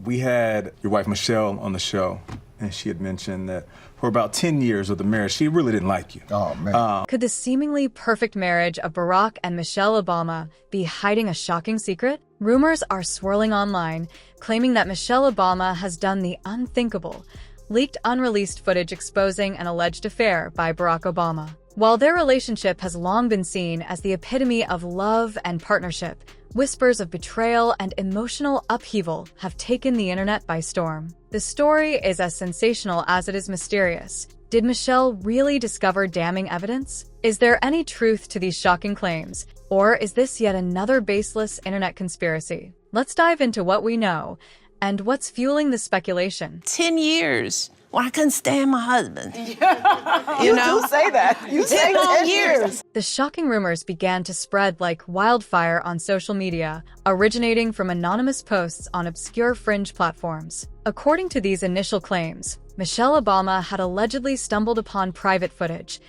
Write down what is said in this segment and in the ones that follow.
We had your wife Michelle on the show, and she had mentioned that for about 10 years of the marriage, she really didn't like you. Oh, man. Could the seemingly perfect marriage of Barack and Michelle Obama be hiding a shocking secret? Rumors are swirling online, claiming that Michelle Obama has done the unthinkable, leaked unreleased footage exposing an alleged affair by Barack Obama. While their relationship has long been seen as the epitome of love and partnership, whispers of betrayal and emotional upheaval have taken the internet by storm. The story is as sensational as it is mysterious. Did Michelle really discover damning evidence? Is there any truth to these shocking claims? Or is this yet another baseless internet conspiracy? Let's dive into what we know and what's fueling the speculation. 10 years when I couldn't stand my husband. You do say that. You say 10 long years. The shocking rumors began to spread like wildfire on social media, originating from anonymous posts on obscure fringe platforms. According to these initial claims, Michelle Obama had allegedly stumbled upon private footage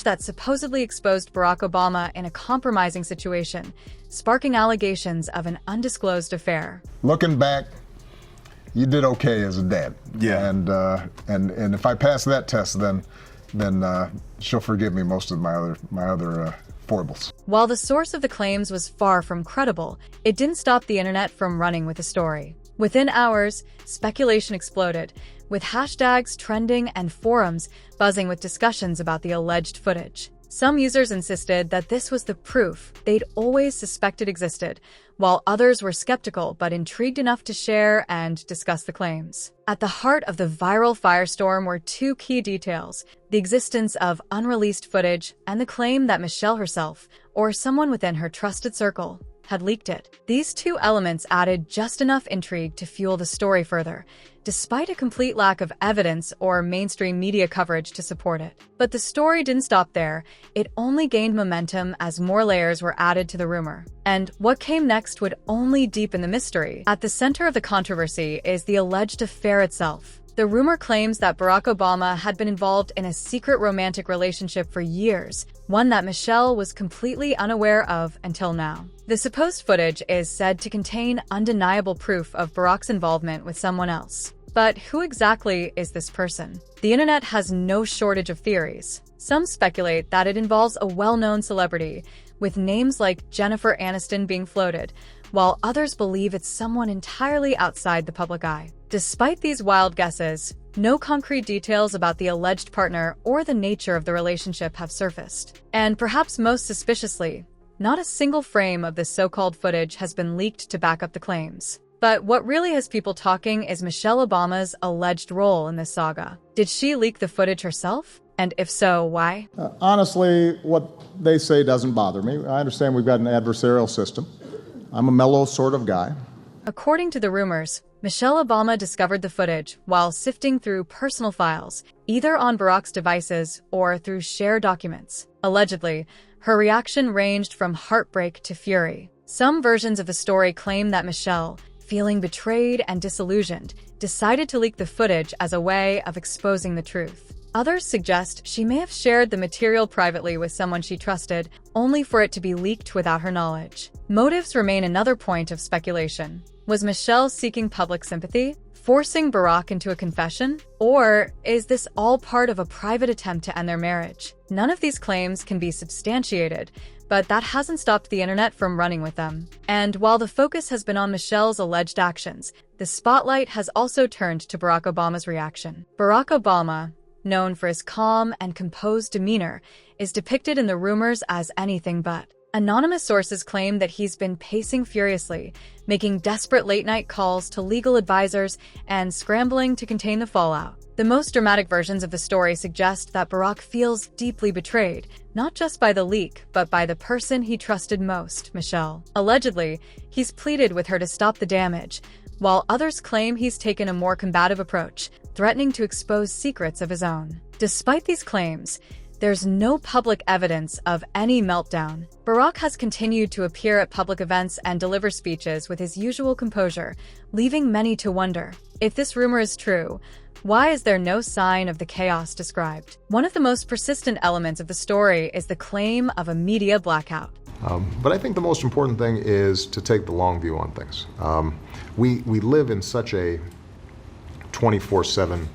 that supposedly exposed Barack Obama in a compromising situation, sparking allegations of an undisclosed affair. Looking back, you did okay as a dad. Yeah. And if I pass that test, then she'll forgive me most of my other foibles. While the source of the claims was far from credible, it didn't stop the internet from running with the story. Within hours, speculation exploded, with hashtags trending and forums buzzing with discussions about the alleged footage. Some users insisted that this was the proof they'd always suspected existed, while others were skeptical but intrigued enough to share and discuss the claims. At the heart of the viral firestorm were two key details: the existence of unreleased footage and the claim that Michelle herself, or someone within her trusted circle, had leaked it. These two elements added just enough intrigue to fuel the story further, despite a complete lack of evidence or mainstream media coverage to support it. But the story didn't stop there. It only gained momentum as more layers were added to the rumor. And what came next would only deepen the mystery. At the center of the controversy is the alleged affair itself. The rumor claims that Barack Obama had been involved in a secret romantic relationship for years, one that Michelle was completely unaware of until now. The supposed footage is said to contain undeniable proof of Barack's involvement with someone else. But who exactly is this person? The internet has no shortage of theories. Some speculate that it involves a well-known celebrity, with names like Jennifer Aniston being floated, while others believe it's someone entirely outside the public eye. Despite these wild guesses, no concrete details about the alleged partner or the nature of the relationship have surfaced. And perhaps most suspiciously, not a single frame of this so-called footage has been leaked to back up the claims. But what really has people talking is Michelle Obama's alleged role in this saga. Did she leak the footage herself? And if so, why? Honestly, what they say doesn't bother me. I understand we've got an adversarial system. I'm a mellow sort of guy. According to the rumors, Michelle Obama discovered the footage while sifting through personal files, either on Barack's devices or through shared documents. Allegedly, her reaction ranged from heartbreak to fury. Some versions of the story claim that Michelle, feeling betrayed and disillusioned, decided to leak the footage as a way of exposing the truth. Others suggest she may have shared the material privately with someone she trusted, only for it to be leaked without her knowledge. Motives remain another point of speculation. Was Michelle seeking public sympathy, forcing Barack into a confession? Or is this all part of a private attempt to end their marriage? None of these claims can be substantiated, but that hasn't stopped the internet from running with them. And while the focus has been on Michelle's alleged actions, the spotlight has also turned to Barack Obama's reaction. Barack Obama, known for his calm and composed demeanor, is depicted in the rumors as anything but. Anonymous sources claim that he's been pacing furiously, making desperate late-night calls to legal advisors and scrambling to contain the fallout. The most dramatic versions of the story suggest that Barack feels deeply betrayed, not just by the leak, but by the person he trusted most, Michelle. Allegedly, he's pleaded with her to stop the damage, while others claim he's taken a more combative approach, threatening to expose secrets of his own. Despite these claims, there's no public evidence of any meltdown. Barack has continued to appear at public events and deliver speeches with his usual composure, leaving many to wonder, if this rumor is true, why is there no sign of the chaos described? One of the most persistent elements of the story is the claim of a media blackout. But I think the most important thing is to take the long view on things. We live in such a 24/7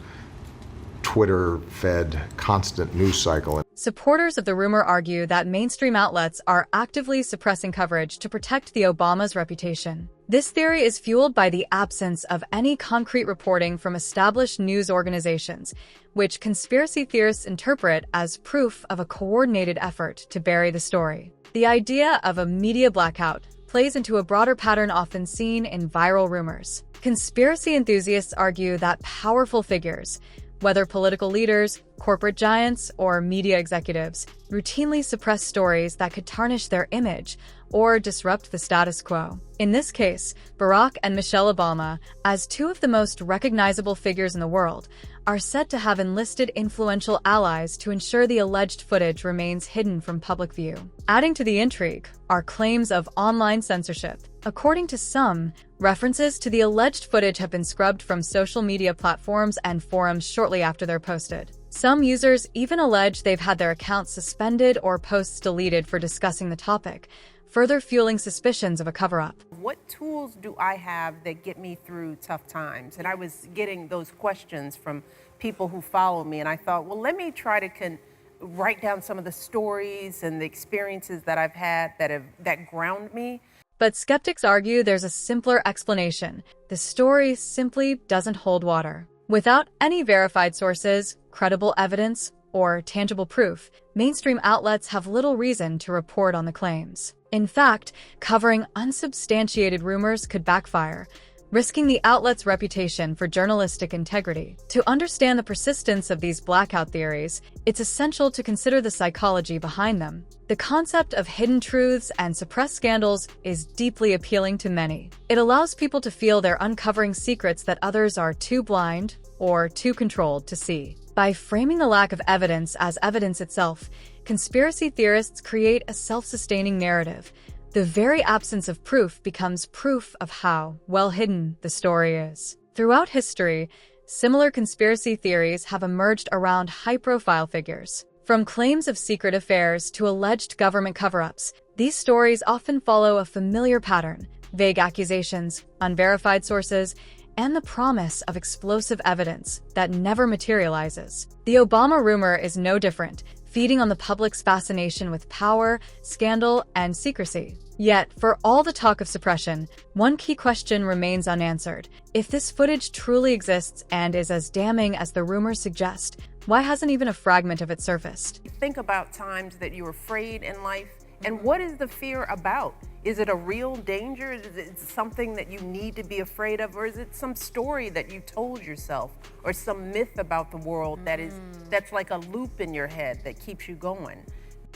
Twitter-fed constant news cycle. Supporters of the rumor argue that mainstream outlets are actively suppressing coverage to protect the Obamas' reputation. This theory is fueled by the absence of any concrete reporting from established news organizations, which conspiracy theorists interpret as proof of a coordinated effort to bury the story. The idea of a media blackout plays into a broader pattern often seen in viral rumors. Conspiracy enthusiasts argue that powerful figures, whether political leaders, corporate giants, or media executives, routinely suppress stories that could tarnish their image or disrupt the status quo. In this case, Barack and Michelle Obama, as two of the most recognizable figures in the world, are said to have enlisted influential allies to ensure the alleged footage remains hidden from public view. Adding to the intrigue are claims of online censorship. According to some, references to the alleged footage have been scrubbed from social media platforms and forums shortly after they're posted. Some users even allege they've had their accounts suspended or posts deleted for discussing the topic, further fueling suspicions of a cover-up. What tools do I have that get me through tough times? And I was getting those questions from people who follow me, and I thought, well, let me try to write down some of the stories and the experiences that I've had that ground me. But skeptics argue there's a simpler explanation. The story simply doesn't hold water. Without any verified sources, credible evidence, or tangible proof, mainstream outlets have little reason to report on the claims. In fact, covering unsubstantiated rumors could backfire, risking the outlet's reputation for journalistic integrity. To understand the persistence of these blackout theories, it's essential to consider the psychology behind them. The concept of hidden truths and suppressed scandals is deeply appealing to many. It allows people to feel they're uncovering secrets that others are too blind or too controlled to see. By framing the lack of evidence as evidence itself, conspiracy theorists create a self-sustaining narrative. The very absence of proof becomes proof of how well hidden the story is. Throughout history, similar conspiracy theories have emerged around high-profile figures. From claims of secret affairs to alleged government cover-ups, these stories often follow a familiar pattern: vague accusations, unverified sources, and the promise of explosive evidence that never materializes. The Obama rumor is no different, feeding on the public's fascination with power, scandal, and secrecy. Yet, for all the talk of suppression, one key question remains unanswered. If this footage truly exists and is as damning as the rumors suggest, why hasn't even a fragment of it surfaced? Think about times that you're afraid in life, and what is the fear about? Is it a real danger? Is it something that you need to be afraid of? Or is it some story that you told yourself, or some myth about the world that's like a loop in your head that keeps you going?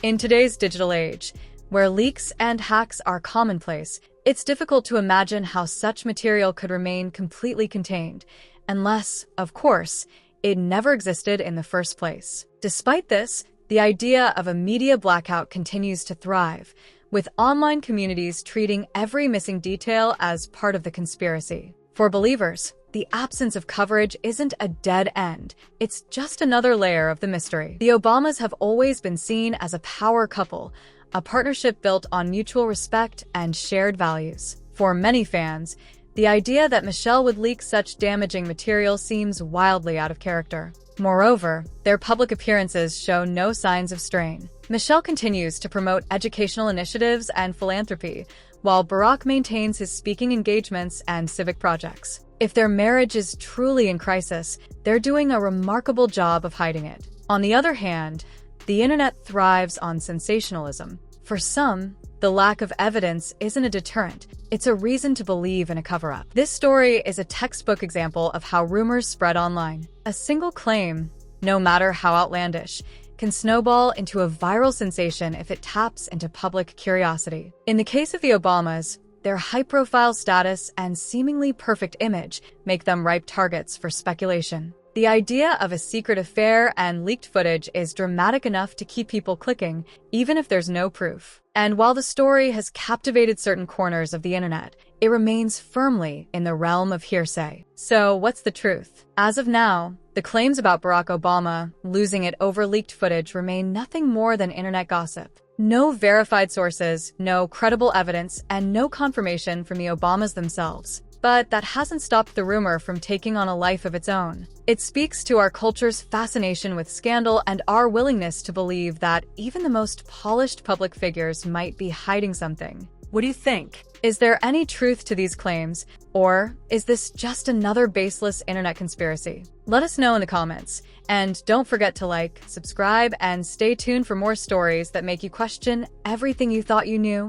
In today's digital age, where leaks and hacks are commonplace, it's difficult to imagine how such material could remain completely contained, unless, of course, it never existed in the first place. Despite this, the idea of a media blackout continues to thrive, with online communities treating every missing detail as part of the conspiracy. For believers, the absence of coverage isn't a dead end. It's just another layer of the mystery. The Obamas have always been seen as a power couple, a partnership built on mutual respect and shared values. For many fans, the idea that Michelle would leak such damaging material seems wildly out of character. Moreover, their public appearances show no signs of strain. Michelle continues to promote educational initiatives and philanthropy, while Barack maintains his speaking engagements and civic projects. If their marriage is truly in crisis, they're doing a remarkable job of hiding it. On the other hand, the internet thrives on sensationalism. For some, the lack of evidence isn't a deterrent, it's a reason to believe in a cover-up. This story is a textbook example of how rumors spread online. A single claim, no matter how outlandish, can snowball into a viral sensation if it taps into public curiosity. In the case of the Obamas, their high-profile status and seemingly perfect image make them ripe targets for speculation. The idea of a secret affair and leaked footage is dramatic enough to keep people clicking, even if there's no proof. And while the story has captivated certain corners of the internet, it remains firmly in the realm of hearsay. So, what's the truth? As of now, the claims about Barack Obama losing it over leaked footage remain nothing more than internet gossip. No verified sources, no credible evidence, and no confirmation from the Obamas themselves. But that hasn't stopped the rumor from taking on a life of its own. It speaks to our culture's fascination with scandal and our willingness to believe that even the most polished public figures might be hiding something. What do you think? Is there any truth to these claims, or is this just another baseless internet conspiracy? Let us know in the comments. And don't forget to like, subscribe, and stay tuned for more stories that make you question everything you thought you knew.